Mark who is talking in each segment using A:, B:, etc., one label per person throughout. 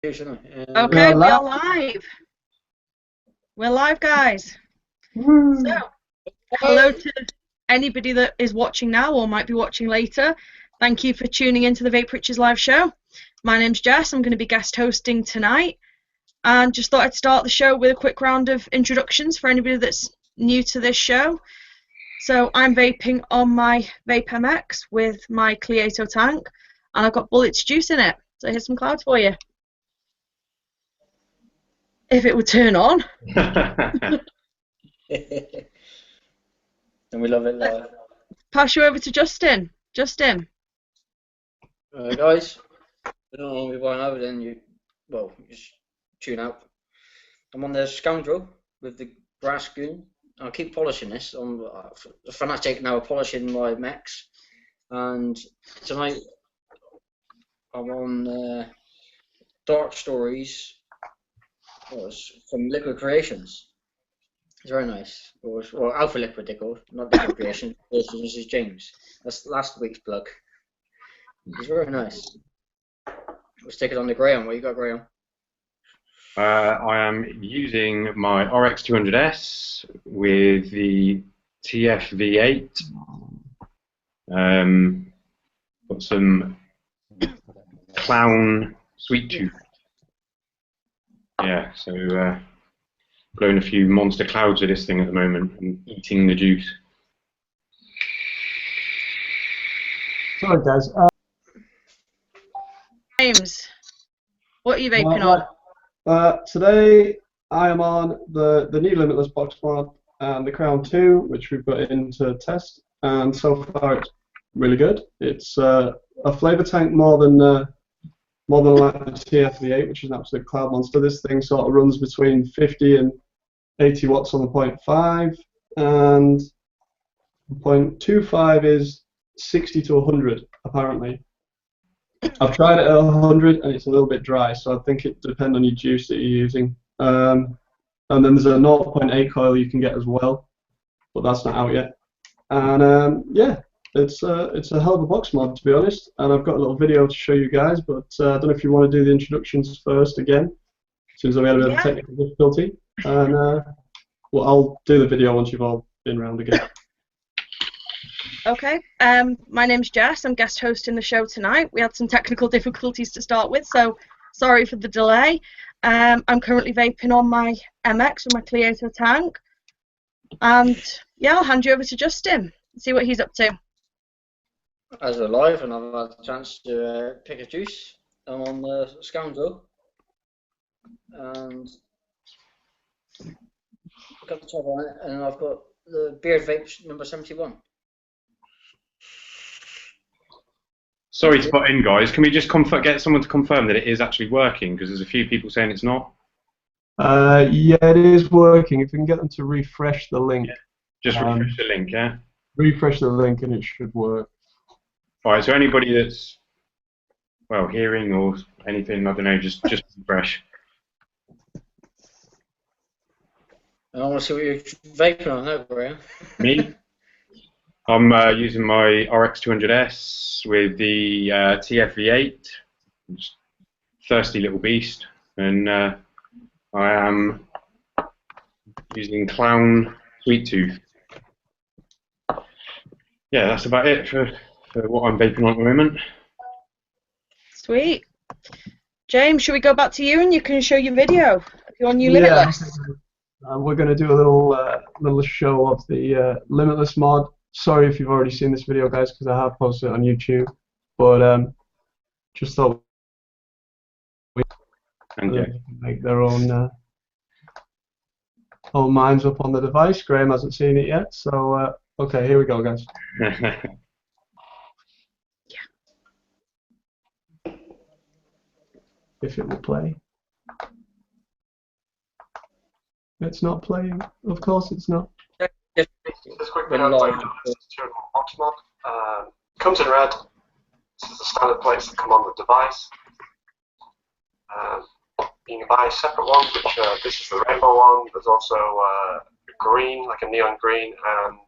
A: Okay, we are live. We're live, guys. So, hello to anybody that is watching now or might be watching later. Thank you for tuning into the Vaperiches live show. My name's Jess. I'm going to be guest hosting tonight. And just thought I'd start the show with a quick round of introductions for anybody that's new to this show. So, I'm vaping on my Vape MX with my Cleato tank. And I've got bullets juice in it. So, here's some clouds for you. If it would turn on.
B: And we love it live.
A: Pass you over to Justin. Justin.
B: Guys, I don't know if you're over then you just tune out. I'm on the Scoundrel with the brass goon. I'll keep polishing this. I'm a fanatic now, polishing my mechs. And tonight I'm on Dark Stories from Liquid Creations. It's very nice. Well, Alpha Liquid they call it, not Liquid Creation. This is James. That's last week's plug. It's very nice. We'll stick it on the Graham. What you got, Graham?
C: I am using my RX200S with the TFV8. Got some clown sweet tooth. Yeah, so blowing a few monster clouds with this thing at the moment and eating the juice.
D: Sorry, guys.
A: James, what are you vaping on?
D: Today I am on the new Limitless box mod and the Crown 2, which we've got into test, and so far it's really good. It's a flavour tank more than like the TFV8, which is an absolute cloud monster. This thing sort of runs between 50 and 80 watts on the 0.5, and the 0.25 is 60 to 100 apparently. I've tried it at 100 and it's a little bit dry, so I think it depends on your juice that you're using. And then there's a 0.8 coil you can get as well, but that's not out yet. And yeah, it's a hell of a box mod, to be honest. And I've got a little video to show you guys, but I don't know if you want to do the introductions first again, since we had a bit of technical difficulty. And well, I'll do the video once you've all been round again.
A: Okay, my name's Jess. I'm guest hosting the show tonight. We had some technical difficulties to start with, so sorry for the delay. I'm currently vaping on my MX with my Cleato tank. And yeah, I'll hand you over to Justin and see what he's up to.
B: As we're live and I've had a chance to pick a juice, I'm on the Scoundrel. And I've got the top on it, and I've got the Beard Vapes number 71.
C: Sorry to butt in, guys. Can we just get someone to confirm that it is actually working? Because there's a few people saying it's not.
D: Yeah, it is working. If we can get them to refresh the link.
C: Yeah. Just refresh the link, yeah?
D: Refresh the link and it should work.
C: Alright, so anybody that's, well, hearing or anything, I don't know, just refresh.
B: I want to see what you're vaping on now, Graham.
C: Me? I'm using my RX200S with the TFV8, thirsty little beast, and I am using Clown Sweet Tooth. Yeah, that's about it for what I'm vaping on at the moment.
A: Sweet. James, should we go back to you and you can show your video of your new Limitless?
D: We're going to do a little show of the Limitless mod. Sorry if you've already seen this video, guys, because I have posted it on YouTube. But just thought we can make their own minds up on the device. Graham hasn't seen it yet, so okay, here we go, guys. If it will play. It's not playing. Of course it's not.
E: This quick video is box mod. Comes in red. This is the standard plates that come on the device. You can buy separate ones, which this is the rainbow one. There's also a green, like a neon green, and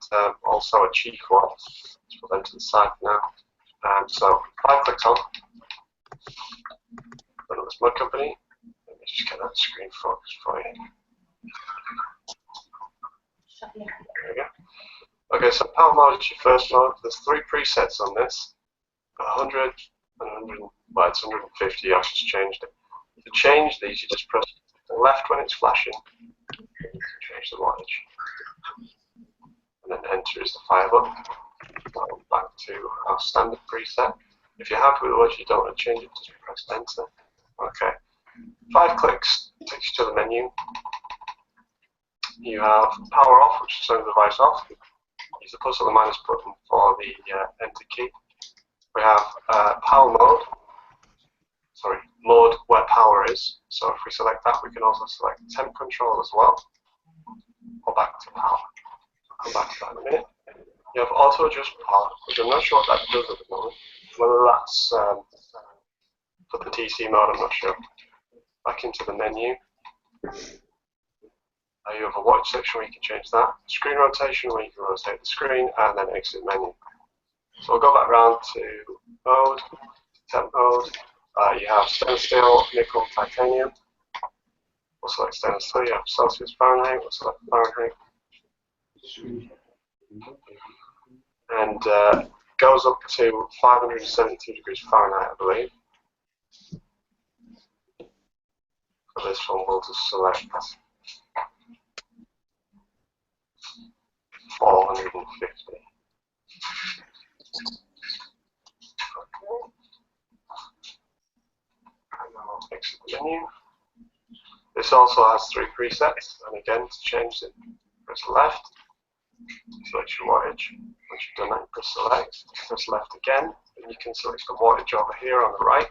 E: also a chief one, which we'll enter the side now. So 5 clicks on. Then the Smok company. me just get that screen focused for you. There we go. Okay, so power mode is your first mode. There's 3 presets on this. 100, 100, well, it's 150, I've just changed it. To change these, you just press left when it's flashing, change the wattage, and then enter is the fire button. Back to our standard preset. If you're happy with what you don't want to change it, just press enter. Okay. 5 clicks takes you to the menu. You have power off, which is turn the device off. Use the plus or the minus button for the enter key. We have power mode. Sorry, mode where power is. So if we select that, we can also select temp control as well. Or back to power. I'll come back to that in a minute. You have auto adjust power, which I'm not sure what that does at the moment. Whether that's for the TC mode, I'm not sure. Back into the menu. You have a watch section where you can change that. Screen rotation where you can rotate the screen, and then exit menu. So we'll go back round to mode, temp mode. You have stainless steel, nickel, titanium. We'll select stainless steel. You have Celsius, Fahrenheit. We'll select Fahrenheit. And goes up to 572 degrees Fahrenheit, I believe. For this one, we'll just select 450. And then we'll exit the menu. This also has 3 presets, and again, to change it, press left, select your wattage. Once you've done that, press select, press left again, and you can select the wattage over here on the right.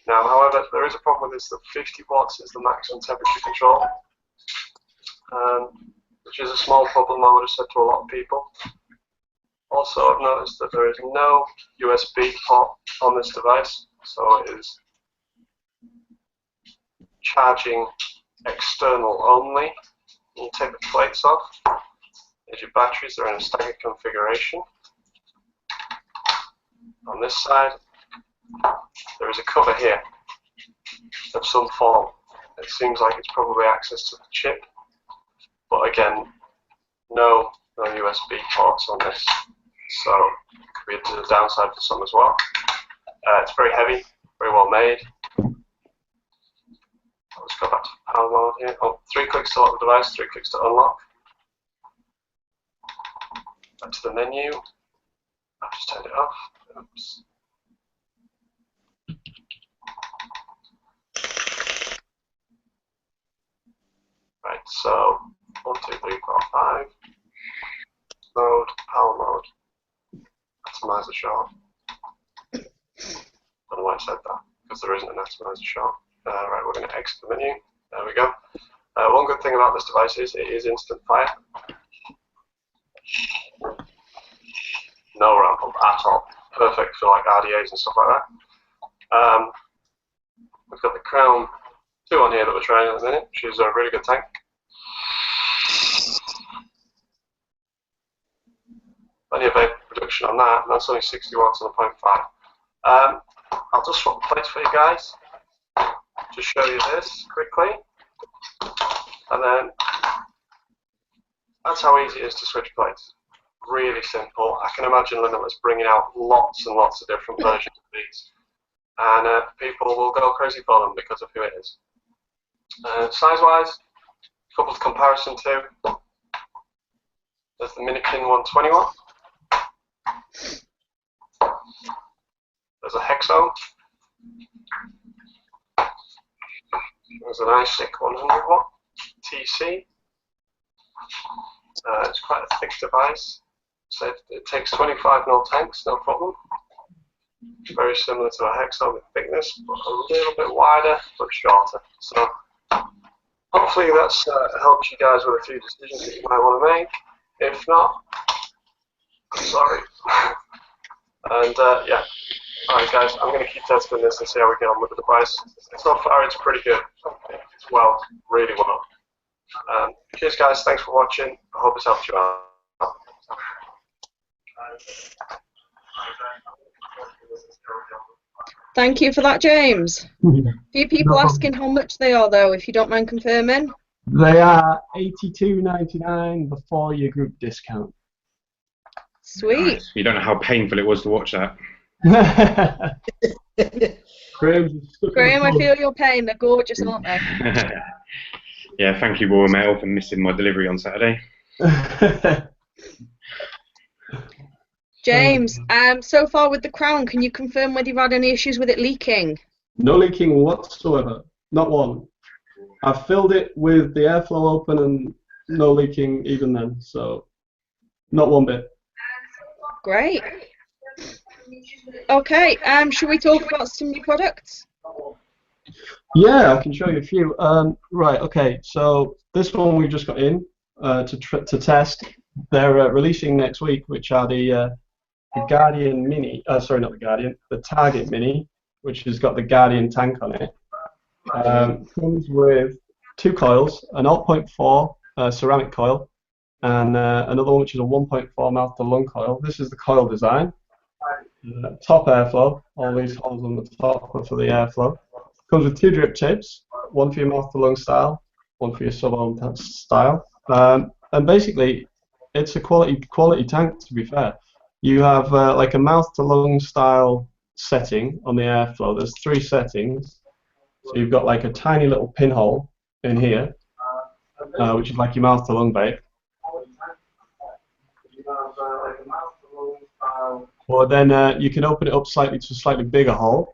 E: Now, however, there is a problem with this, that 50 watts is the maximum temperature control, which is a small problem, I would have said to a lot of people. Also, I've noticed that there is no USB port on this device, so it is charging external only. You take the plates off. There's your batteries, they're in a staggered configuration. On this side, there is a cover here of some form. It seems like it's probably access to the chip, but again, no USB ports on this, so it could be to the downside for some as well. It's very heavy, very well made. Let's go back to power mode here. 3 clicks to lock the device, 3 clicks to unlock. Back to the menu. I've just turned it off. Oops. Right, so 1, 2, 3, 4, 5. Mode, power mode. Atomizer short. I don't know why I said that, because there isn't an atomizer short. Right, we're going to exit the menu. There we go. One good thing about this device is it is instant fire. No ramp up at all. Perfect for like RDAs and stuff like that. We've got the Crown 2 on here that we're trying at the minute, which is a really good tank. Plenty of vape production on that, and that's only 60 watts on a 0.5. I'll just swap the plates for you guys. Just show you this quickly, and then that's how easy it is to switch plates. Really simple. I can imagine Limitless bringing out lots and lots of different versions of these, and people will go crazy for them because of who it is. Size-wise, a couple of comparison to. There's the Minikin 121. There's a Hexo. There's an iSick 100 watt TC. It's quite a thick device, so it takes 25mm tanks, no problem. Very similar to a Hexo with thickness, but a little bit wider, but shorter. So hopefully that's helped you guys with a few decisions that you might want to make. If not, I'm sorry. And yeah. Alright guys, I'm going to keep testing this and see how we get on with the device. So far it's pretty good. It's well, really well. Cheers guys, thanks for watching. I hope it's helped you out.
A: Thank you for that, James. Few people asking how much they are, though, if you don't mind confirming.
D: They are $82.99 before your group discount.
A: Sweet.
C: Nice. You don't know how painful it was to watch that.
A: Graham, I feel your pain. They're gorgeous, aren't they?
C: Yeah, thank you, Royal Mail, for missing my delivery on Saturday.
A: James, so far with the Crown, can you confirm whether you've had any issues with it leaking?
D: No leaking whatsoever. Not one. I've filled it with the airflow open and no leaking even then, so not one bit.
A: Great. Okay, should we talk about some new products?
D: Yeah, I can show you a few. Right, okay, so this one we've just got in to test. They're releasing next week, which are the Guardian Mini, sorry, not the Guardian, the Target Mini, which has got the Guardian tank on it. Comes with 2 coils, an 0.4 ceramic coil, and another one which is a 1.4 mouth to lung coil. This is the coil design. Top airflow, all these holes on the top are for the airflow. Comes with 2 drip tips, one for your mouth to lung style, one for your sub-ohm style. And basically, it's a quality tank, to be fair. You have like a mouth to lung style setting on the airflow. There's 3 settings. So you've got like a tiny little pinhole in here, which is like your mouth to lung vape. Or then you can open it up slightly to a slightly bigger hole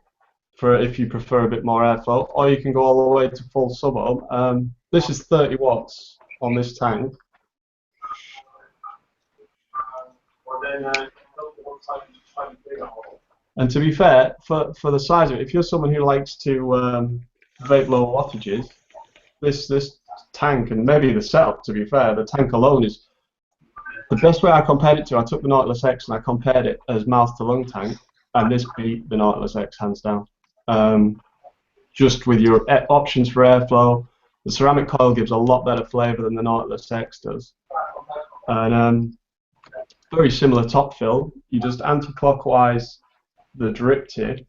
D: for if you prefer a bit more airflow, or you can go all the way to full sub-ohm. This is 30 watts on this tank. And to be fair, for the size of it, if you're someone who likes to vape low wattages, this tank, and maybe the setup, to be fair, the tank alone is the best way I compared it to. I took the Nautilus X and I compared it as mouth to lung tank, and this beat the Nautilus X hands down. Just with your options for airflow, the ceramic coil gives a lot better flavour than the Nautilus X does. And very similar top fill. You just anti-clockwise the drip tip,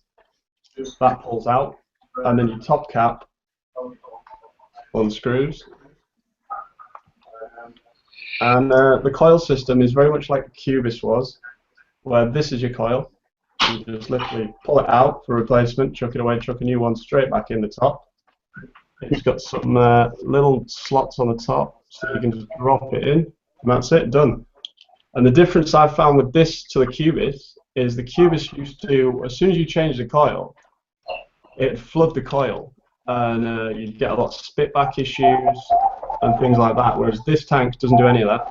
D: that pulls out, and then your top cap unscrews. And the coil system is very much like the Cubist was, where this is your coil. You just literally pull it out for replacement, chuck it away, chuck a new one straight back in the top. It's got some little slots on the top, so you can just drop it in, and that's it, done. And the difference I've found with this to the Cubist is the Cubist used to, as soon as you change the coil, it'd flood the coil, and you'd get a lot of spitback issues and things like that, whereas this tank doesn't do any of that.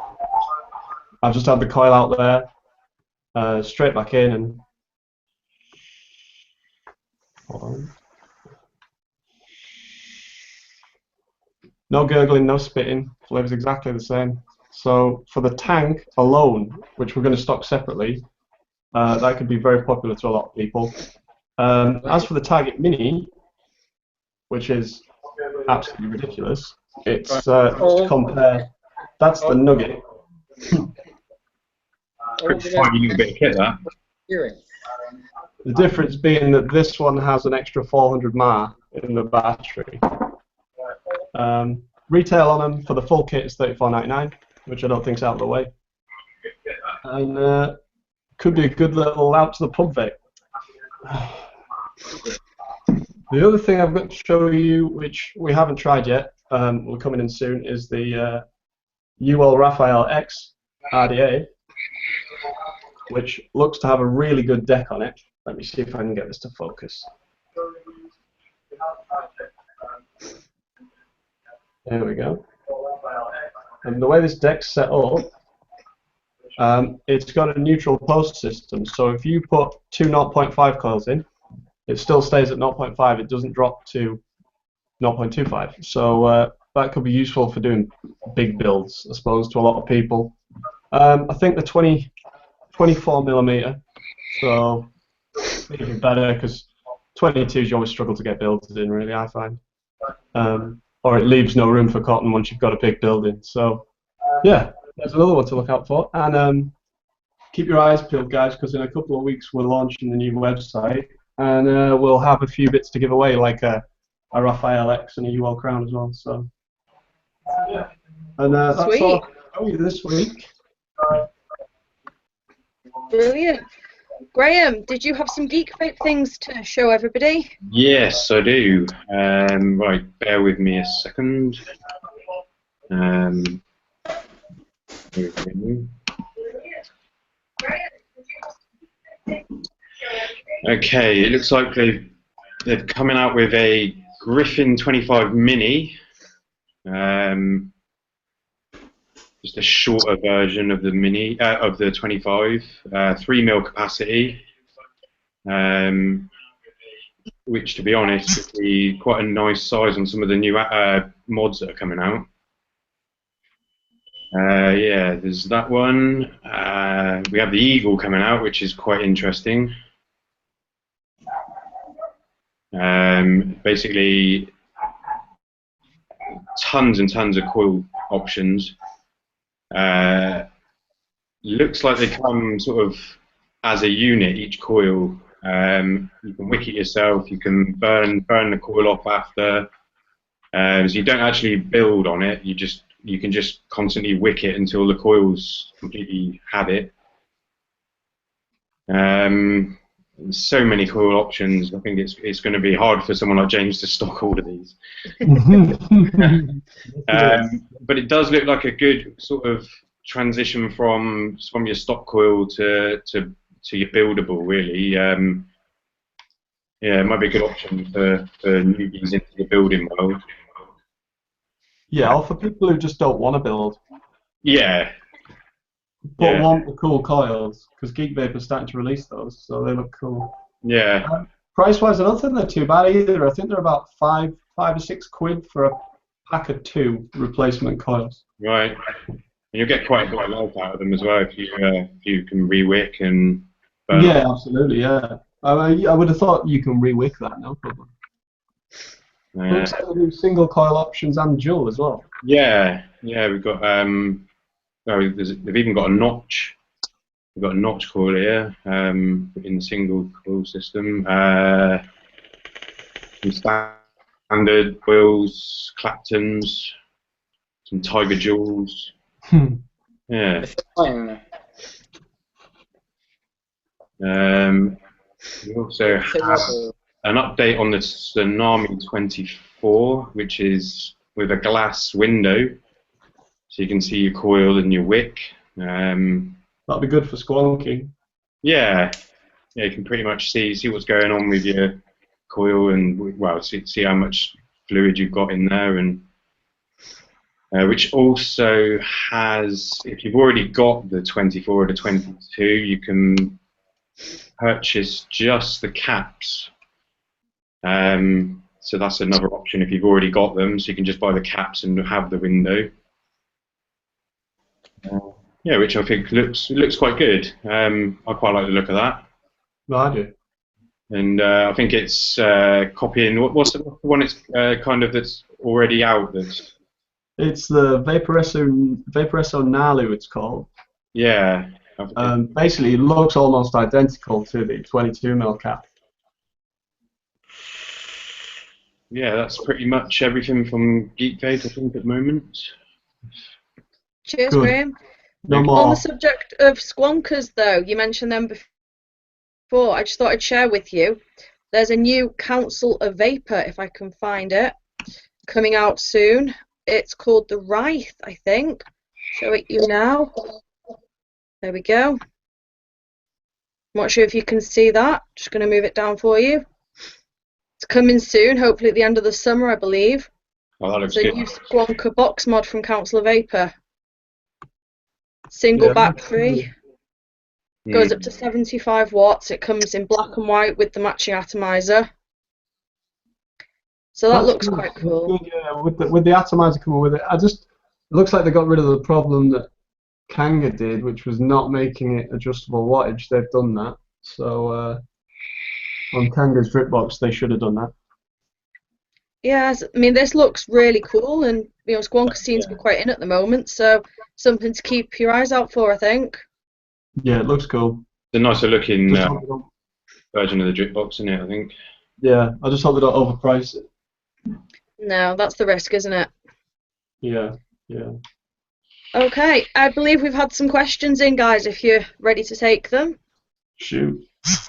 D: I've just had the coil out there, straight back in, and hold on. No gurgling, no spitting, flavor's exactly the same. So for the tank alone, which we're going to stock separately, that could be very popular to a lot of people. As for the Target Mini, which is absolutely ridiculous, it's to compare. That's the Nugget.
C: Pretty tiny little bit of kit, that.
D: The difference being that this one has an extra 400 mAh in the battery. Retail on them for the full kit is $34.99, which I don't think is out of the way. And could be a good little out to the pub vape. The other thing I've got to show you, which we haven't tried yet, will coming in soon, is the UL Raphael X RDA, which looks to have a really good deck on it. Let me see if I can get this to focus. There we go. And the way this deck's set up, it's got a neutral post system. So if you put 2 0.5 coils in, it still stays at 0.5. It doesn't drop to 0.25. So that could be useful for doing big builds, I suppose, to a lot of people. I think the 24mm, so even better, because 22s you always struggle to get builds in, really, I find. Or it leaves no room for cotton once you've got a big building. So yeah, there's another one to look out for. And keep your eyes peeled, guys, because in a couple of weeks we're launching the new website, and we'll have a few bits to give away, like a Raphael X and a UL Crown as well. So yeah, and that's
A: Sweet.
D: all for you this week.
A: Brilliant. Graham, did you have some Geek Vape things to show everybody?
C: Yes, I do. Right, bear with me a second. Here we go. Okay, it looks like they're coming out with a Griffin 25 Mini. Just a shorter version of the Mini, of the 25, 3 mil capacity. Which, to be honest, would be quite a nice size on some of the new mods that are coming out. Yeah, there's that one. We have the Eagle coming out, which is quite interesting. Basically, tons and tons of coil options. Looks like they come sort of as a unit, each coil. You can wick it yourself. You can burn the coil off after. So you don't actually build on it. You can just constantly wick it until the coils completely have it. So many coil options. I think it's going to be hard for someone like James to stock all of these. But it does look like a good sort of transition from your stock coil to your buildable, really. Yeah, it might be a good option for newbies into the building world.
D: Yeah, or for people who just don't want to build,
C: Yeah.
D: but
C: Yeah.
D: want the cool coils, because Geek Vape is starting to release those, so they look cool.
C: Yeah.
D: Price-wise, I don't think they're too bad either. I think they're about £5 or £6 for a pack of 2 replacement coils.
C: Right. And you'll get quite a bit of life out of them as well if you can re-wick and burn.
D: Yeah, absolutely. Yeah, I would have thought you can re-wick that, no problem. Looks like they do single coil options and dual as well.
C: Yeah, we've got they've even got a notch. We've got a notch coil here in the single coil system. Some standard coils, Claptons, some Tiger Jewels. Yeah. We also have an update on the Tsunami 24, which is with a glass window, so you can see your coil and your wick.
D: That'll be good for squonking.
C: Yeah, you can pretty much see what's going on with your coil and see how much fluid you've got in there, and which also has, if you've already got the 24 or the 22, you can purchase just the caps. So that's another option if you've already got them, so you can just buy the caps and have the window. Yeah, which I think looks quite good. I quite like the look of that.
D: No, I do.
C: And I think it's copying. What's the one? It's kind of that's already out.
D: It's the Vaporesso Nalu, it's called.
C: Yeah.
D: Basically, it looks almost identical to the 22mm cap.
C: Yeah, that's pretty much everything from Geek Vape, I think, at the moment.
A: Cheers,
D: Good.
A: Graham.
D: No more.
A: On the subject of squonkers, though, you mentioned them before. I just thought I'd share with you. There's a new Council of Vapor, if I can find it, coming out soon. It's called the Wraith, I think. Show it you now. There we go. I'm not sure if you can see that. Just going to move it down for you. It's coming soon, hopefully at the end of the summer, I believe.
C: Oh, that looks
A: It's a
C: good.
A: new Squonker box mod from Council of Vapor. Single battery. Goes up to 75 watts. It comes in black and white with the matching atomizer. So that looks quite cool.
D: Good, yeah, with the atomizer coming with it. It looks like they got rid of the problem that Kanga did, which was not making it adjustable wattage. They've done that. So on Kanga's Dripbox, they should have done that.
A: Yes, I mean, this looks really cool, and you know, Squonker seems to be quite in at the moment, so something to keep your eyes out for, I think.
C: Yeah, it looks cool. It's a nicer looking version of the drip box in it, I think.
D: Yeah, I just hope they don't overprice it.
A: No, that's the risk, isn't it?
D: Yeah, yeah.
A: Okay, I believe we've had some questions in, guys, if you're ready to take them.
D: Shoot.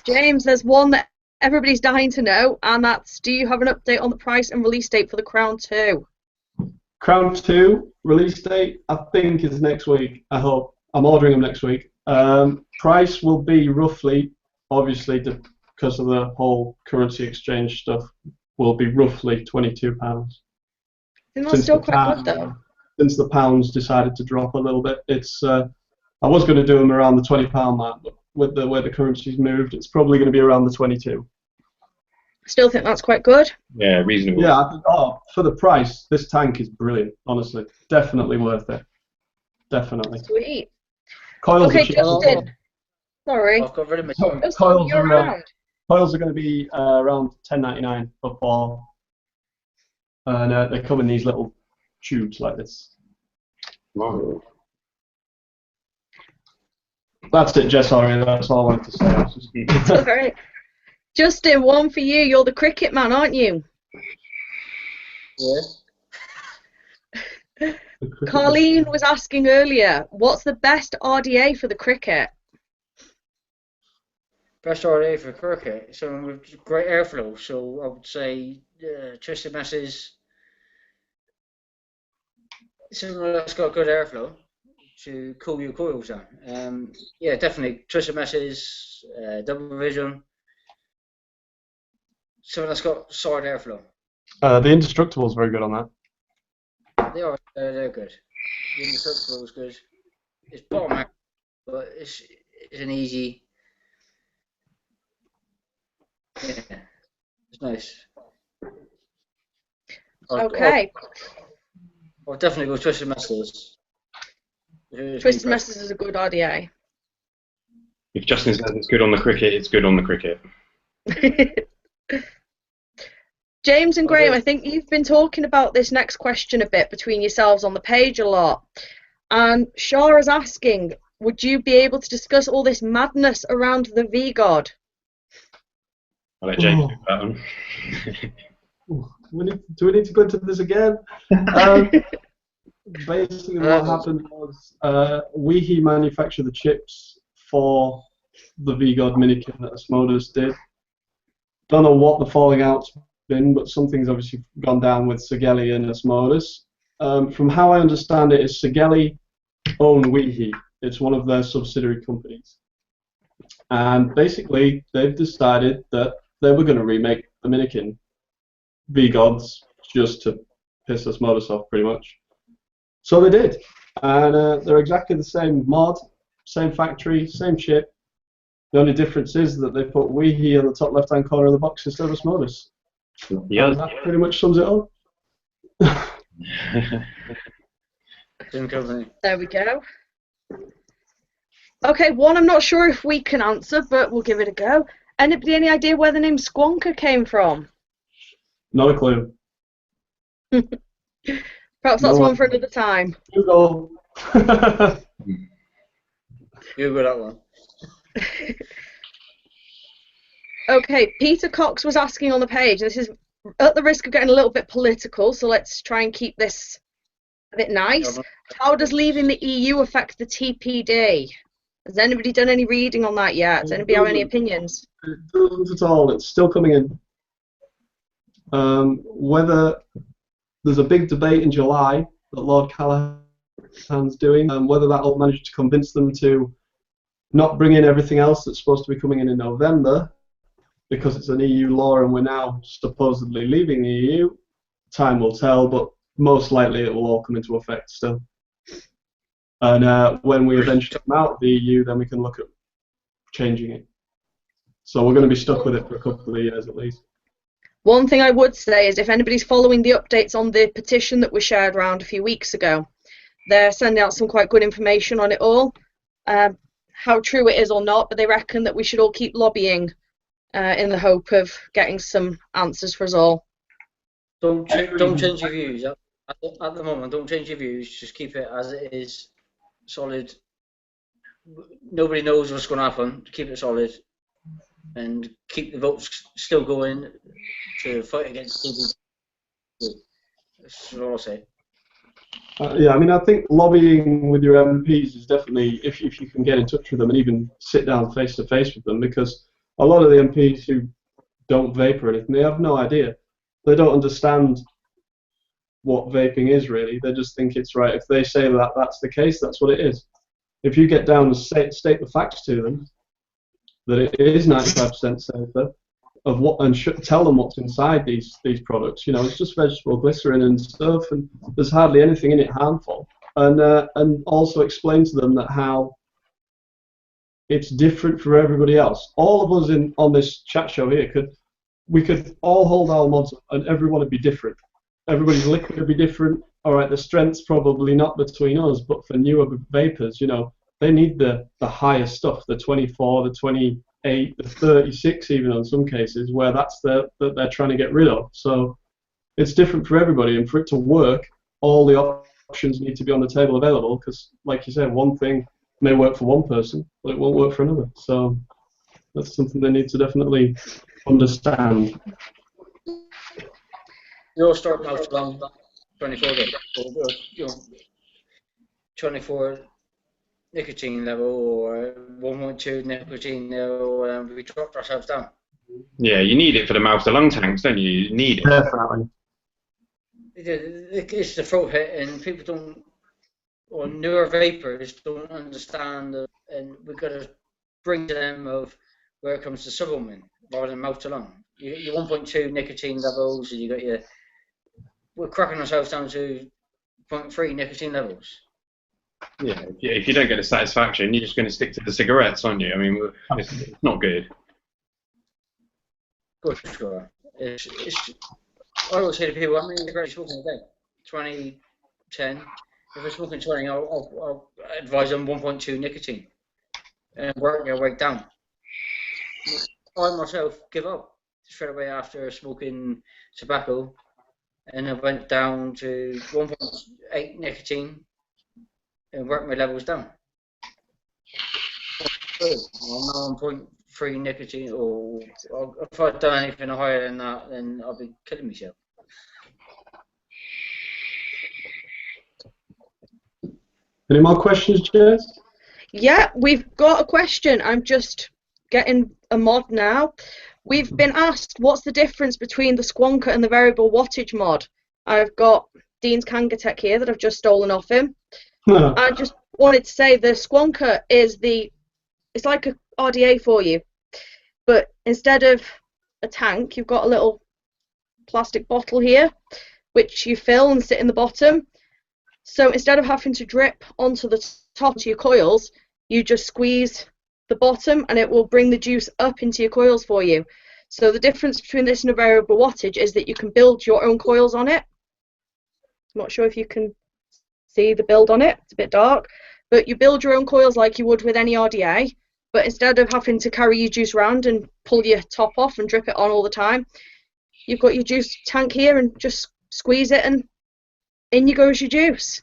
A: James, there's one that everybody's dying to know, and that's, do you have an update on the price and release date for the Crown 2?
D: Crown 2 release date, I think, is next week. I hope. I'm ordering them next week. Price will be roughly, obviously, because of the whole currency exchange stuff, will be roughly £22.
A: I think that's still quite good, though.
D: Since the pounds decided to drop a little bit, it's. I was going to do them around the £20 mark, but with the way the currency's moved, it's probably going to be around the 22.
A: Still think that's quite good.
C: Yeah, reasonable.
D: Yeah, for the price, this tank is brilliant. Honestly, definitely worth it. Definitely.
A: Sweet.
D: Coils
A: Okay,
D: are cheap.
A: Justin. Sorry.
B: I've got rid of my
A: Justin,
D: Coils
A: you're
D: are
A: around.
D: coils are going to be around $10.99 for 4, and they come in these little tubes like this.
C: Wow.
D: That's it, Jess. Sorry, that's all I wanted to say. I was just-
A: It's all right. Justin, one for you. You're the cricket man, aren't you?
B: Yeah.
A: Colleen was asking earlier, what's the best RDA for the cricket?
B: Best RA for cricket, so with great airflow. So I would say Twisted Messes, something that's got good airflow to cool your coils down. Yeah, definitely Twisted Messes, Double Vision, something that's got solid airflow.
D: The Indestructible is very good on that.
B: They are, they're good. The Indestructible is good. It's bottom out, but it's an easy. Yeah, it's nice.
A: Okay.
B: I'll definitely go Twisted Messes.
A: Twisted Messes is a good RDA.
C: If Justin says it's good on the cricket, it's good on the cricket.
A: James and Graham, I think you've been talking about this next question a bit between yourselves on the page a lot. And Shah is asking, would you be able to discuss all this madness around the V-God?
C: I'll let James do that one.
D: Do we need to go into this again? Basically, what happened was Weehee manufactured the chips for the V-God minikit that Asmodeus did. Don't know what the falling out's been, but something's obviously gone down with Segeli and Asmodeus. From how I understand it, is Segeli own Weehee. It's one of their subsidiary companies. And basically, they've decided that they were going to remake the Minikin V-Gods just to piss Asmodeus off, pretty much. So they did. And they're exactly the same mod, same factory, same chip. The only difference is that they put Weehee on the top left-hand corner of the box instead of Asmodeus.
C: Yeah.
D: And that pretty much sums it up.
A: There we go. Okay, one I'm not sure if we can answer, but we'll give it a go. Anybody any idea where the name Squonker came from?
D: Not a clue.
A: Perhaps that's one for another time.
D: Google.
B: Google that one.
A: Okay, Peter Cox was asking on the page, this is at the risk of getting a little bit political, so let's try and keep this a bit nice. How does leaving the EU affect the TPD? Has anybody done any reading on that yet? Does anybody have any opinions?
D: It doesn't at all. It's still coming in. Whether there's a big debate in July that Lord Callahan's doing, whether that will manage to convince them to not bring in everything else that's supposed to be coming in November, because it's an EU law and we're now supposedly leaving the EU. Time will tell, but most likely it will all come into effect still. And when we eventually come out of the EU, then we can look at changing it. So we're going to be stuck with it for a couple of years at least.
A: One thing I would say is if anybody's following the updates on the petition that was shared around a few weeks ago, they're sending out some quite good information on it all. How true it is or not, but they reckon that we should all keep lobbying in the hope of getting some answers for us all.
B: Don't change your views at the moment. Don't change your views. Just keep it as it is, solid. Nobody knows what's going to happen. Keep it solid. and keep the votes still going to fight against people. That's all I'll say.
D: Yeah, I mean, I think lobbying with your MPs is definitely, if you can get in touch with them and even sit down face to face with them, because a lot of the MPs who don't vape or anything, they have no idea. They don't understand what vaping is really. They just think it's right. If they say that that's the case, that's what it is. If you get down and state the facts to them, that it is 95% safer, of what, and tell them what's inside these products. You know, it's just vegetable glycerin and stuff, and there's hardly anything in it harmful. And also explain to them that how it's different for everybody else. All of us on this chat show here we could all hold our mods up, and everyone would be different. Everybody's liquid would be different. All right, the strength's probably not between us, but for newer vapors, you know, they need the higher stuff, the 24, the 28, the 36 even in some cases, where that's that they're trying to get rid of. So it's different for everybody, and for it to work, all the options need to be on the table available, because like you said, one thing may work for one person, but it won't work for another. So that's something they need to definitely understand.
B: You'll start out around 24 days, or 24 nicotine level or 1.2 nicotine level, and we dropped ourselves down.
C: Yeah, you need it for the mouth to lung tanks, don't you? You need it.
D: Definitely.
B: It's the throat hit, and people don't, or newer vapors don't understand, and we've got to bring to them of where it comes to supplement rather than mouth to lung. Your 1.2 nicotine levels, and you got we're cracking ourselves down to 0.3 nicotine levels.
C: Yeah, if you don't get the satisfaction, you're just going to stick to the cigarettes, aren't you? I mean, it's not good.
B: Good, sure. I always say to people, how many cigarettes are you smoking a day? 20, 10. If I'm smoking 20, I'll advise them 1.2 nicotine and work their way down. I myself give up straight away after smoking tobacco, and I went down to 1.8 nicotine and worked my levels down. I'm 1.3 nicotine, or if I'd done anything higher than that, then I'd be killing myself.
D: Any more questions, Jess?
A: Yeah, we've got a question. I'm just getting a mod now. We've been asked what's the difference between the Squonker and the variable wattage mod. I've got Dean's Kangatech here that I've just stolen off him. I just wanted to say the Squonker is it's like a RDA for you, but instead of a tank, you've got a little plastic bottle here, which you fill and sit in the bottom. So instead of having to drip onto the top of your coils, you just squeeze the bottom and it will bring the juice up into your coils for you. So the difference between this and a variable wattage is that you can build your own coils on it. I'm not sure if you can see the build on it, it's a bit dark, but you build your own coils like you would with any RDA, but instead of having to carry your juice around and pull your top off and drip it on all the time, you've got your juice tank here and just squeeze it and in you goes your juice.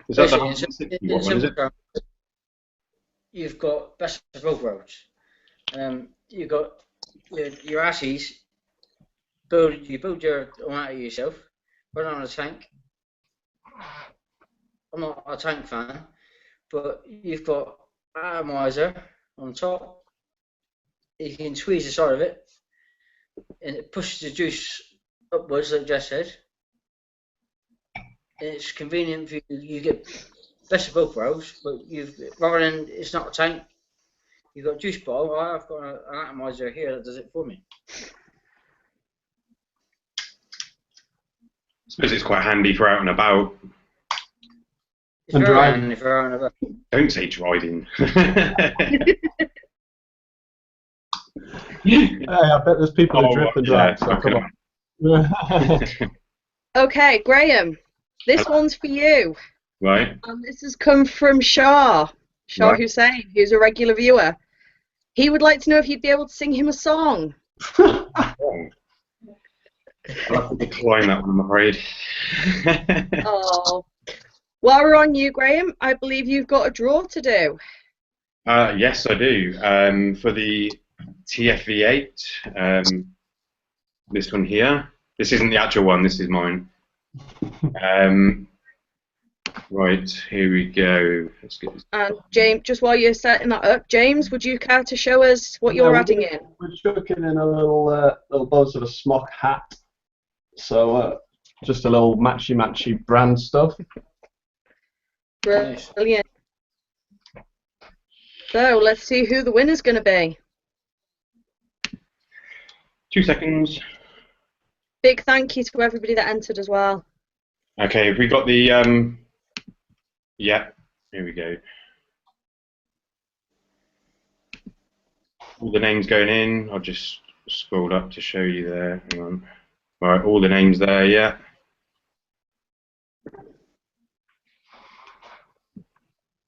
C: Is that the 160 one, is it?
B: You've got best of both worlds. You've got your asses. You build your own out of yourself. Put it on a tank. I'm not a tank fan, but you've got atomizer on top. You can squeeze the side of it, and it pushes the juice upwards, like Jess said. And it's convenient for you. You get best of both worlds, but rather than it's not a tank, you've got a juice bottle. I've got an atomizer here that does it for me.
C: I suppose it's quite handy for out and about.
B: It's and very handy for out and about.
C: Don't say driving.
D: Hey, I bet there's people who drip and drive, so come on.
A: Okay, Graham, this one's for you.
C: Right.
A: And this has come from Shah right. Hussein, who's a regular viewer. He would like to know if you'd be able to sing him a song.
C: I'll have to decline that one, I'm afraid.
A: Oh. While we're on you, Graham, I believe you've got a draw to do.
C: Yes, I do. For the TFV8, this one here. This isn't the actual one. This is mine. Right, here we go. Let's get this.
A: And James, just while you're setting that up, James, would you care to show us what you're adding in?
D: We're chucking in a little buzz of a Smok hat. So just a little matchy brand stuff.
A: Brilliant. So let's see who the winner's going to be.
C: 2 seconds.
A: Big thank you to everybody that entered as well.
C: Okay, have we got the yeah, here we go. All the names going in. I'll just scroll up to show you there. Hang on. Right, all the names there, yeah.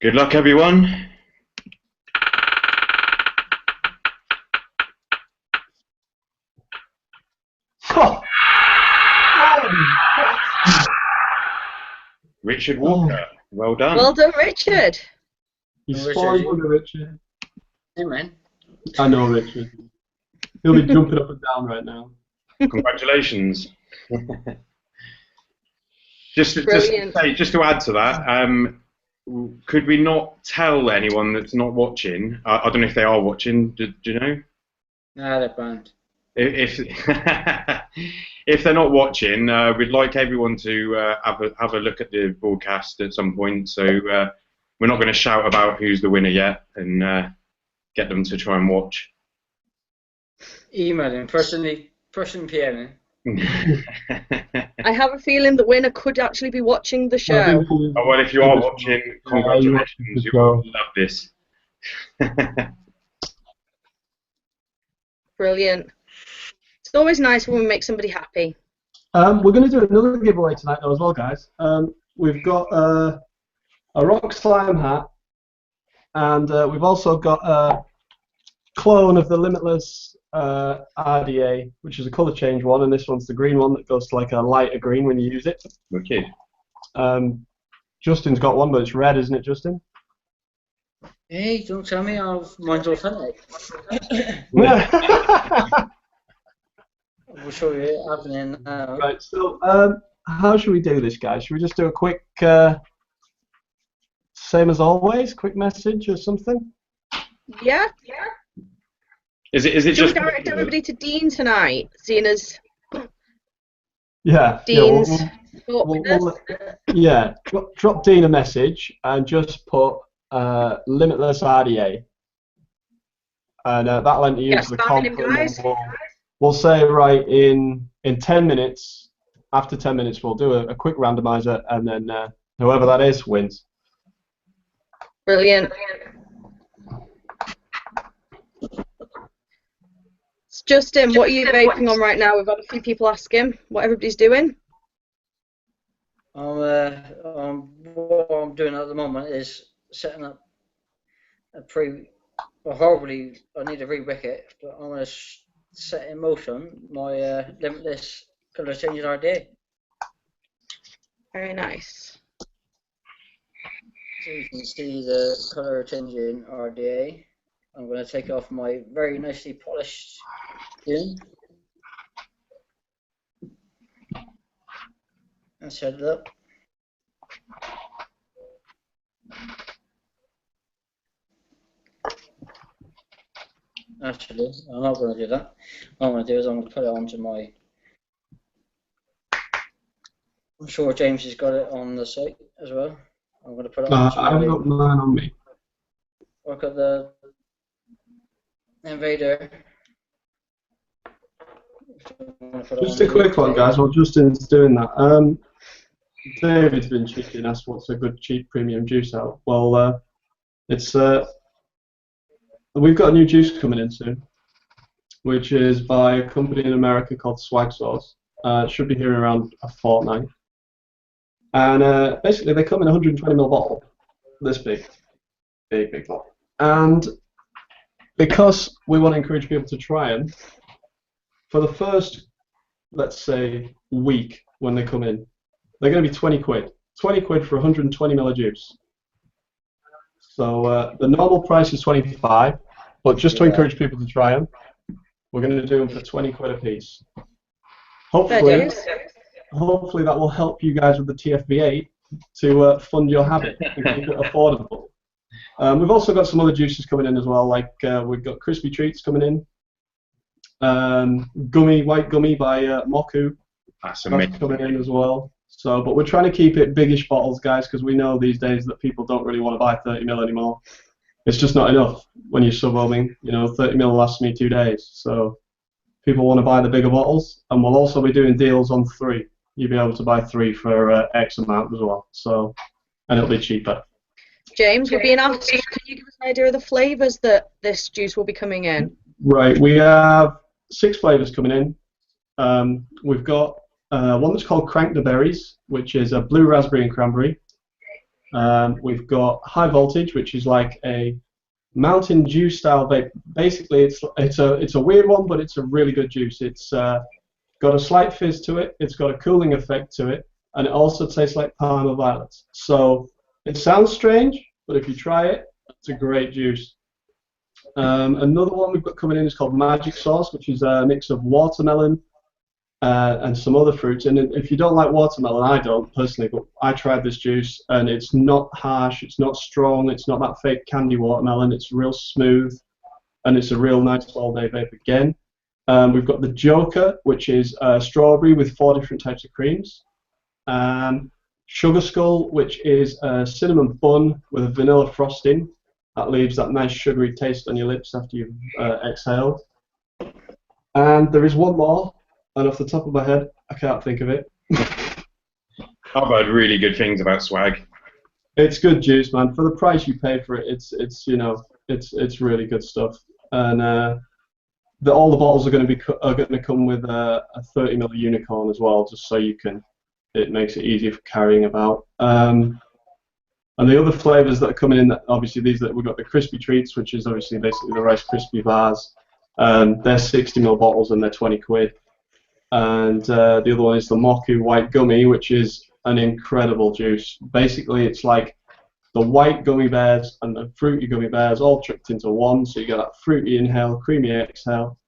C: Good luck, everyone.
D: Oh.
C: Richard Walker, well done.
A: Well done, Richard.
D: You spawned under Richard.
B: Hey, man.
D: I know Richard. He'll be jumping up and down right now.
C: Congratulations. Just to add to that, could we not tell anyone that's not watching? I don't know if they are watching. Do you know?
B: No, they're banned.
C: If if they're not watching, we'd like everyone to have a look at the broadcast at some point. So we're not going to shout about who's the winner yet, and get them to try and watch.
B: Email him personally, PM.
A: I have a feeling the winner could actually be watching the show.
C: Oh, well, if you are watching, congratulations, you will love this.
A: Brilliant. It's always nice when we make somebody happy.
D: We're going to do another giveaway tonight though as well, guys. We've got a rock slime hat, and we've also got a clone of the Limitless RDA, which is a colour change one, and this one's the green one that goes to like a lighter green when you use it.
C: Okay.
D: Justin's got one, but it's red, isn't it, Justin?
B: Hey, don't tell me mine's authentic. We'll show you it happening now.
D: Right, so how should we do this, guys? Should we just do a quick, same as always, quick message or something?
A: Yeah.
C: Is it
A: Should
C: just
A: we direct everybody to Dean tonight, seeing as
D: yeah,
A: Dean's
D: drop Dean a message and just put Limitless RDA, and that'll enter you into the comp. We'll say right in 10 minutes. After 10 minutes, we'll do a quick randomizer, and then whoever that is wins.
A: Brilliant. Justin, what are you vaping on right now? We've had a few people asking what everybody's doing.
B: What I'm doing at the moment is setting up a horribly, I need to re-wick it, but I'm going to set in motion my Limitless colour changing RDA.
A: Very nice.
B: So you can see the colour changing RDA. I'm going to take off my very nicely polished skin and set it up. Actually, I'm not going to do that. What I'm going to do is I'm going to put it onto my... I'm sure James has got it on the site as well. I'm going to put it onto
D: I haven't got mine on me.
B: I've got the Invader.
D: Just a quick one, guys, while Justin's doing that. David's been cheeky and asked what's a good cheap premium juice out. Well, it's we've got a new juice coming in soon, which is by a company in America called Swag Sauce. It should be here in around a fortnight. And basically, they come in a 120ml bottle, this big bottle. And because we want to encourage people to try them, for the first, let's say, week when they come in, they're going to be 20 quid. 20 quid for 120ml of juice. So the normal price is 25, but just to encourage people to try them, we're going to do them for 20 quid a piece. Hopefully that will help you guys with the TFV8 to fund your habit and keep it affordable. We've also got some other juices coming in as well, like we've got crispy treats coming in, white gummy by Moku.
C: That's amazing.
D: That's coming in as well. So, but we're trying to keep it biggish bottles, guys, because we know these days that people don't really want to buy 30ml anymore. It's just not enough when you're sub-ohming. 30ml lasts me 2 days. So people want to buy the bigger bottles, and we'll also be doing deals on 3. You'll be able to buy 3 for X amount as well. So, and it'll be cheaper.
A: James, we're being asked, can you give us an idea of the flavours that this juice will be coming in?
D: Right, we have 6 flavours coming in. We've got one that's called Crank the Berries, which is a blue raspberry and cranberry. We've got High Voltage, which is like a Mountain Dew style vape. Basically, it's a weird one, but it's a really good juice. It's got a slight fizz to it. It's got a cooling effect to it, and it also tastes like Parma violets. So it sounds strange, but if you try it, it's a great juice. Another one we've got coming in is called Magic Sauce, which is a mix of watermelon and some other fruits. And if you don't like watermelon, I don't personally, but I tried this juice, and it's not harsh, it's not strong, it's not that fake candy watermelon. It's real smooth, and it's a real nice all-day vape again. We've got the Joker, which is strawberry with 4 different types of creams. Sugar Skull, which is a cinnamon bun with a vanilla frosting. That leaves that nice sugary taste on your lips after you've exhaled. And there is one more, and off the top of my head, I can't think of it.
C: I've heard really good things about Swag.
D: It's good juice, man. For the price you pay for it, it's really good stuff. And all the bottles are going to come with a 30ml unicorn as well, just so it makes it easier for carrying about. And the other flavors that are coming in, obviously we've got the crispy treats, which is obviously basically the Rice Krispie bars. They're 60ml bottles and they're 20 quid. And the other one is the Moku white gummy, which is an incredible juice. Basically, it's like the white gummy bears and the fruity gummy bears all tricked into one, so you get that fruity inhale, creamy exhale.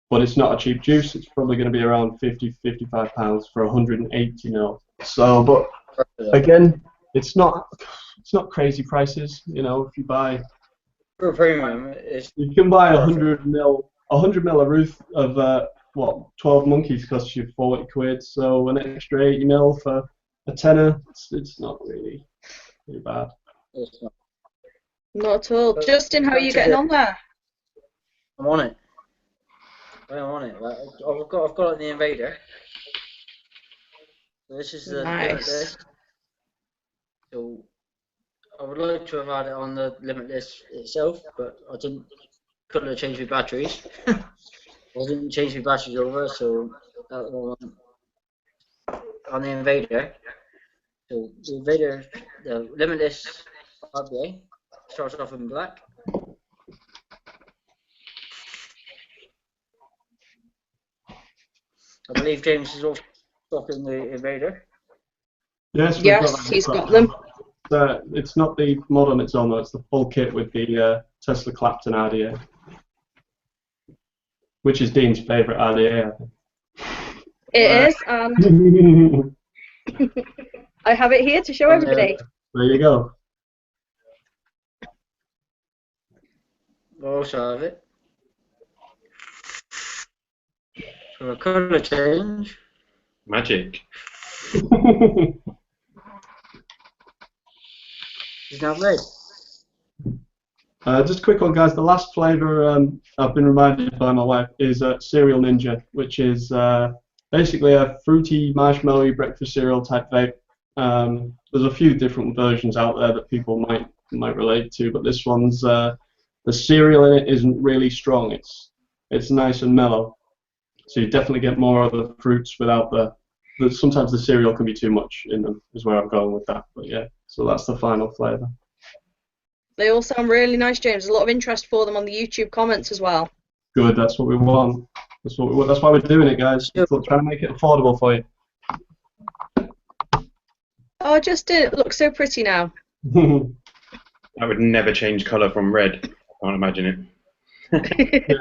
D: But it's not a cheap juice. It's probably going to be around £50–55 for 180ml. So, but again, it's not crazy prices. If you buy
B: For a premium,
D: you can buy 100ml of Ruth of 12 monkeys costs you 40 quid. So an extra 80ml for a tenner, it's not really bad.
B: it's not.
A: Not at all.
B: But
A: Justin, how are you getting on there?
B: I'm on it. I'm on it. I've got it in the Invader. So this is the
A: Nice.
B: So I would like to have had it on the Limitless itself, but I couldn't have changed my batteries. I didn't change my batteries over, so that one on the Invader. So the Invader, the Limitless RBA starts off in black. I believe James is also stocking the Invader.
D: Yes,
A: He's got them.
D: It's not the mod on its own though, it's the full kit with the Tesla Clapton RDA, which is Dean's favourite RDA, I think.
A: It is, and I have it here to show everybody.
D: There you go.
B: I also have it. So a colour change.
C: Magic.
B: It's now red.
D: Just a quick one, guys. The last flavour I've been reminded by my wife is Cereal Ninja, which is basically a fruity, marshmallowy breakfast cereal type vape. There's a few different versions out there that people might relate to, but this one's the cereal in it isn't really strong. It's nice and mellow, so you definitely get more of the fruits without sometimes the cereal can be too much in them, is where I'm going with that. But yeah, so that's the final flavour.
A: They all sound really nice, James. There's a lot of interest for them on the YouTube comments as well.
D: Good, that's what we want. That's why we're doing it, guys. We're trying to make it affordable for you.
A: Oh, Justin, it looks so pretty now.
C: That would never change colour from red. I can't imagine it.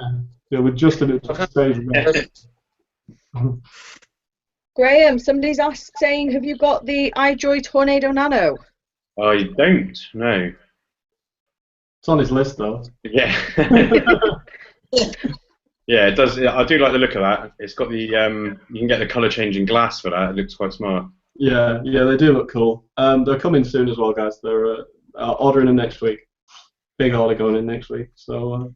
D: Yeah, with just a bit of stage red.
A: Graham, somebody's saying, have you got the iJoy Tornado Nano?
C: I don't know.
D: It's on his list though.
C: Yeah. Yeah, it does. I do like the look of that. It's got the you can get the colour changing glass for that. It looks quite smart.
D: Yeah, they do look cool. They're coming soon as well, guys. They're ordering them next week. Big order going in next week. So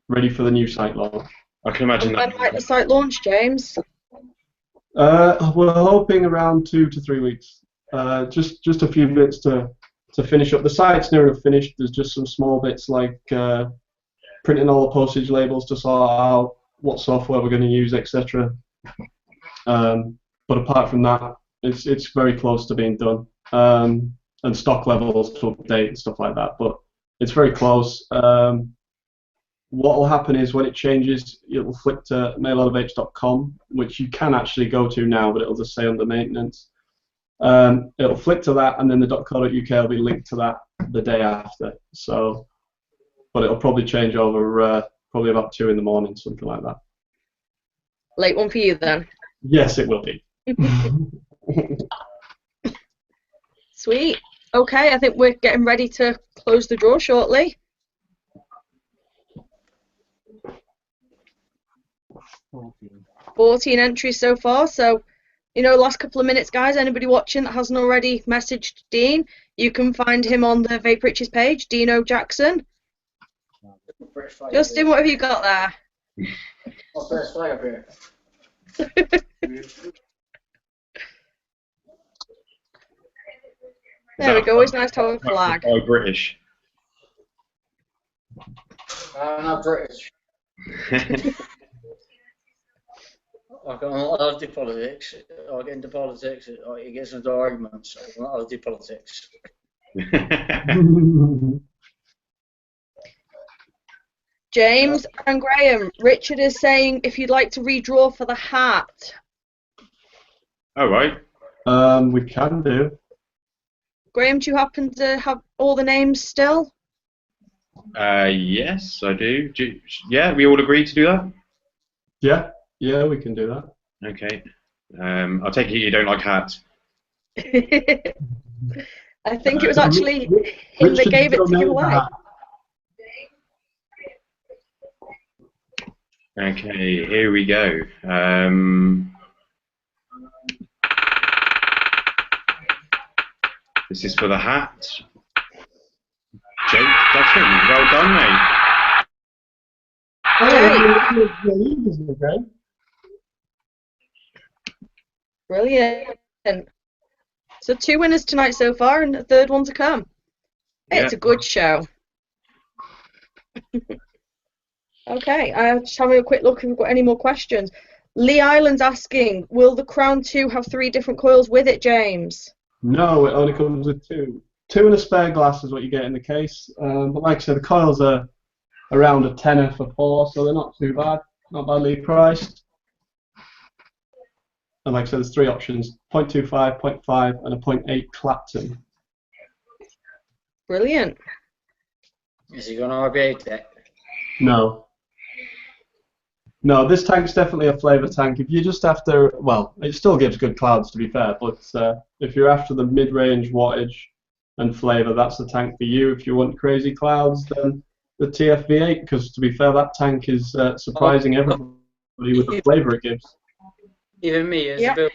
D: ready for the new site launch.
C: I can imagine
A: When
C: that.
A: might the site launch, James?
D: We're hoping around 2 to 3 weeks. Just a few bits to finish up. The site's near enough finished. There's just some small bits like printing all the postage labels to sort out what software we're going to use, etc. But apart from that, it's very close to being done. And stock levels to update and stuff like that. But it's very close. What will happen is when it changes, it will flick to mailordervapes.com, which you can actually go to now, but it'll just say under maintenance. It'll flick to that, and then the .co.uk will be linked to that the day after. So, but it'll probably change over probably about 2 in the morning, something like that.
A: Late one for you then.
D: Yes, it will be.
A: Sweet. Okay, I think we're getting ready to close the draw shortly.
D: Okay.
A: 14 entries so far, so last couple of minutes, guys, anybody watching that hasn't already messaged Dean, you can find him on the Vaperiches page, Dino Jackson. Justin, what have you got there?
B: What's this flag up here?
A: There we go, it's nice to have a flag.
C: Oh, British.
B: I'm not British. I don't do politics. I get into politics. It gets into arguments. I don't do politics.
A: James and Graham, Richard is saying if you'd like to redraw for the hat.
C: All right.
D: We can do.
A: Graham, do you happen to have all the names still?
C: Yes, I do. Yeah, we all agree to do that?
D: Yeah, we can do that.
C: Okay. I'll take it you don't like hats.
A: I think it was actually him that gave it to give away.
C: Okay, here we go. This is for the hat. Jake Dutton, well done, mate.
A: Brilliant. So 2 winners tonight so far, and a third one to come. It's a good show. Okay, I'm just having a quick look if we've got any more questions. Lee Island's asking, will the Crown 2 have 3 different coils with it, James?
D: No, it only comes with 2. 2 and a spare glass is what you get in the case. But like I said, the coils are around a tenner for 4, so they're not too bad, not badly priced. And like I said, there's 3 options: 0.25, 0.5, and a 0.8 Clapton.
A: Brilliant.
B: Is he going to RBA deck?
D: No. No, this tank's definitely a flavour tank. If you're just after, well, it still gives good clouds to be fair, but if you're after the mid-range wattage and flavour, that's the tank for you. If you want crazy clouds, then the TFV8, because to be fair, that tank is surprising everybody with the flavour it gives.
B: Even me, as a builder,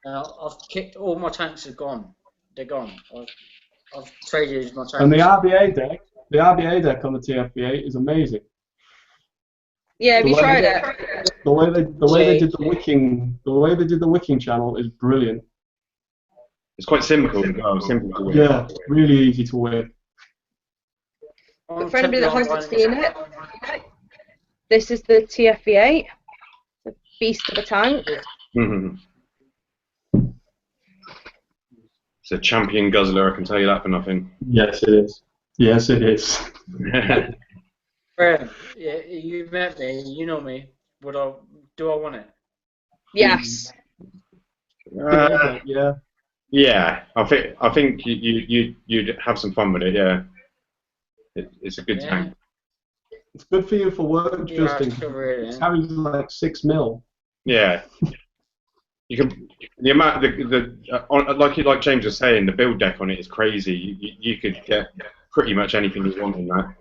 B: I've kicked, all my tanks are gone. They're gone. I've traded my tanks.
D: And the RBA deck on the TFV8 is amazing.
A: Yeah, have you tried it?
D: The way they did the wicking channel is brilliant.
C: It's quite simple as well. Simple to wick.
D: Yeah, really easy to wick.
A: For anybody that hasn't seen it, this is the TFV8, the beast of a tank.
C: It's a champion guzzler, I can tell you that for nothing.
D: Yes, it is. Yes, it is.
B: Graham, yeah, you met me, you know me. Do I want it?
A: Yes.
D: Yeah.
C: Yeah, I think you'd have some fun with it. Yeah, it's a good tank.
D: It's good for you for work, Justin. It carries like 6 mil.
C: Yeah, you can. The amount, like James was saying, the build deck on it is crazy. You could get pretty much anything you want in that.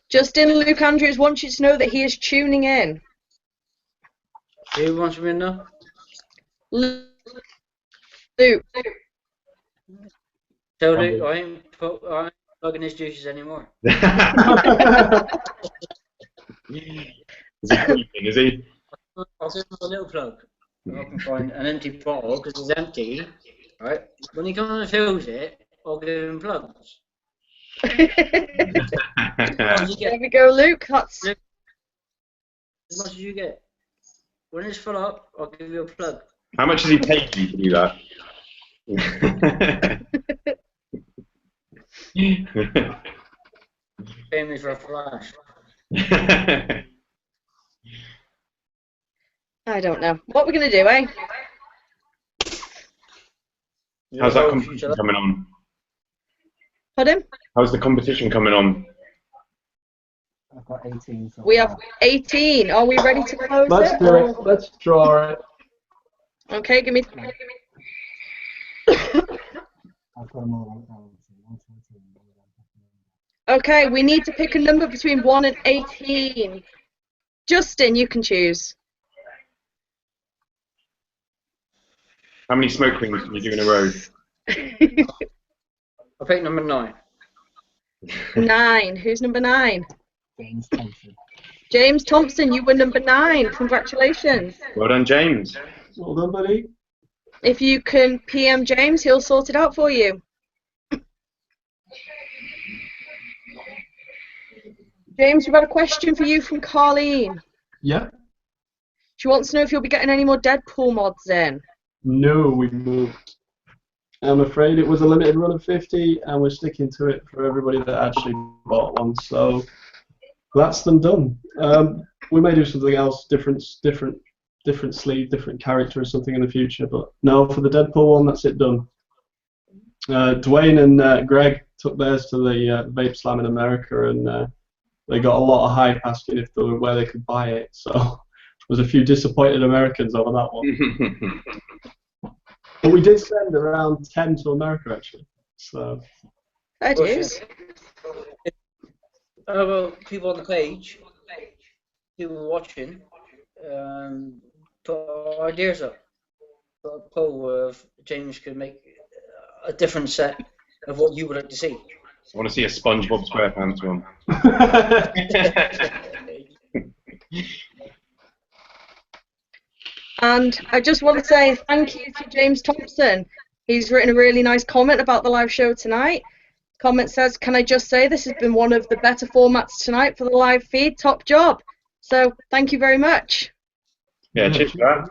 A: Justin, Luke Andrews wants you to know that he is tuning in.
B: Who wants me to know?
A: Luke.
B: Tell Luke I ain't plugging his juices anymore.
C: Is he creeping? Is he?
B: I'll give him a little plug. I can find an empty bottle because it's empty. Right? When he comes and fills it, I'll give him plugs.
A: There we go, Luke. That's...
B: As much as you get. When it's full up, I'll give you a plug.
C: How much has he paid you to do that?
B: Pay me for a flash.
A: I don't know. What we're going to do, eh?
C: How's that competition coming on?
A: Pardon?
C: How's the competition coming on?
F: I've got 18. So
A: we have 18. Are we ready to close
D: Let's do it. Let's draw it.
A: Okay, give me...
F: I've got them all.
A: Okay, we need to pick a number between 1 and 18. Justin, you can choose.
C: How many smoke rings can you do in a row?
B: I'll pick number 9.
A: 9. Who's number 9?
F: James Thompson.
A: James Thompson, you were number 9. Congratulations.
C: Well done, James.
D: Well done, buddy.
A: If you can PM James, he'll sort it out for you. James, we've got a question for you from Carleen.
D: Yeah.
A: She wants to know if you'll be getting any more Deadpool mods in.
D: No, we moved. I'm afraid it was a limited run of 50, and we're sticking to it for everybody that actually bought one. So that's them done. We may do something else, different sleeve, different character or something in the future. But no, for the Deadpool one, that's it done. Dwayne and Greg took theirs to the Vape Slam in America, and they got a lot of hype asking if they were where they could buy it. So there was a few disappointed Americans over that one. But we did send around 10 to America, actually. So.
A: That is.
B: Well, people on the page, people watching, put ideas up. Put a poll of James could make a different set of what you would like to see.
C: I want to see a SpongeBob SquarePants one.
A: And I just want to say thank you to James Thompson. He's written a really nice comment about the live show tonight. Comment says, can I just say this has been one of the better formats tonight for the live feed. Top job. So thank you very much.
C: Yeah, cheers for that.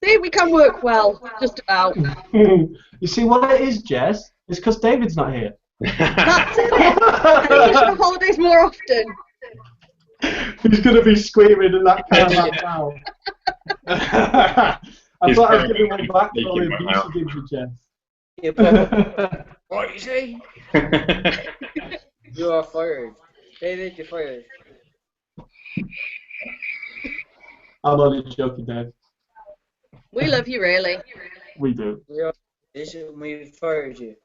A: See, we can work well, just about.
D: You see what it is, Jess? It's because David's not here.
A: That's it. I think you should have holidays more often.
D: He's going to be screaming in that car right now. I thought I was giving one back for all the abuse he gives you, Jess.
B: What you say? You are fired. David, you're fired.
D: I'm only joking, Dave.
A: We love you, really.
D: We do.
B: We fired you.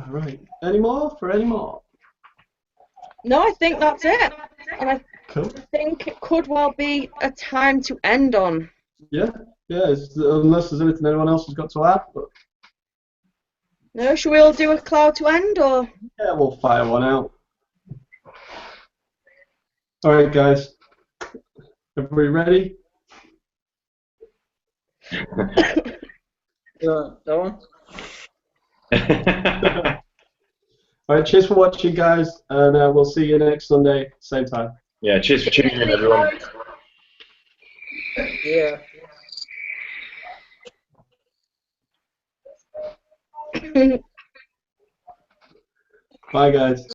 D: Right. Any more? For any more?
A: No, I think that's it. And I
D: Cool.
A: think it could well be a time to end on.
D: Yeah. Yeah. Unless there's anything anyone else has got to add. But
A: No, should we all do a cloud to end, or?
D: yeah, we'll fire one out. All right, guys. Everybody ready?
B: That one?
D: All right, cheers for watching, guys, and we'll see you next Sunday, same time.
C: Yeah, cheers for tuning in, everyone.
B: Yeah.
D: Bye, guys.